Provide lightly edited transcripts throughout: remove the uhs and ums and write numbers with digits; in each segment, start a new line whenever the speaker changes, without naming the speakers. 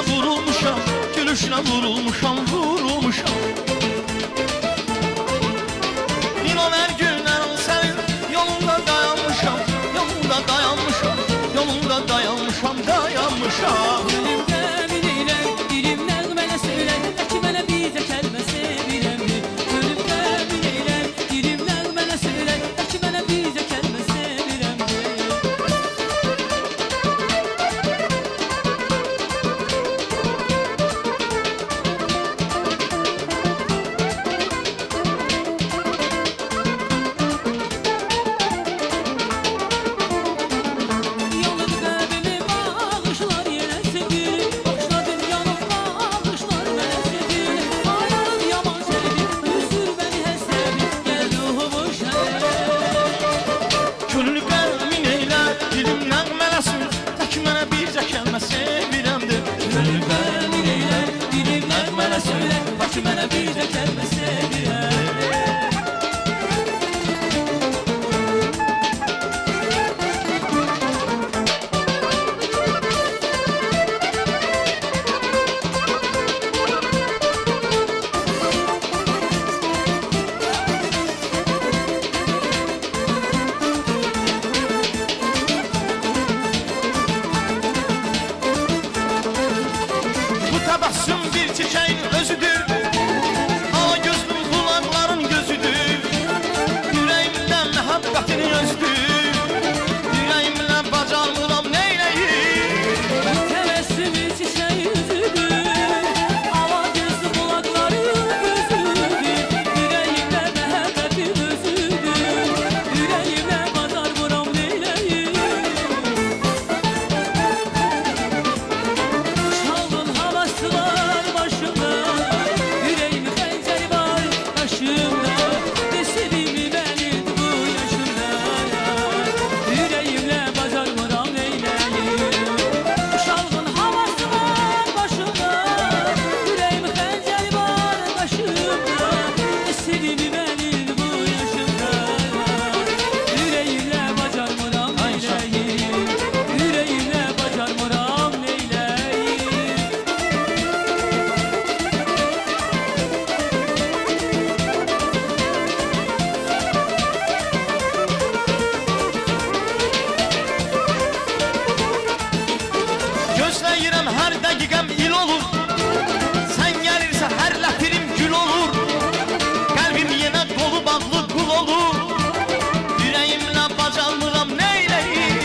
vurulmuşam, gülüşünə vurulmuşam, vurulmuşam. İnan her gündən sənin yolunda dayanmışam, yolunda dayanmışam, yolunda dayanmışam, dayanmışam.
Gönlümdə bilirəm, dilim nəğmənə söylədim, ki mənə bizə kəlmə sevirəmdi. Gönlümdə bilirəm, dilim nəğmənə söylədim, ki mənə bizə kəlmə sevirəmdi. Ki mənə bizə kəlmə sevirəmdi.
Bu təbəssüm bir çiçəyin özüdür, məhəbbətin özdür, ürəyimlə bacarmıram neyləyim.
Təbəssümü çiçəyi üzüdür, ala gözlü qulaqların gözüdür, ürəyimlə məhəbbətin özüdür, ürəyimlə bacarmıram neyləyim. Şalğın havası var başımda, ürəyim xəncəri var qaşımda, desibimi məni
Gözləyirəm hər dəqiqəm il olur, sən gəlirsə hər ləpirim gül olur. Qəlbim yenə dolu bağlı qul olur, ürəyimlə bacarmıram neyləyim.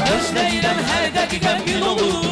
Gözləyirəm hər dəqiqəm gün olur,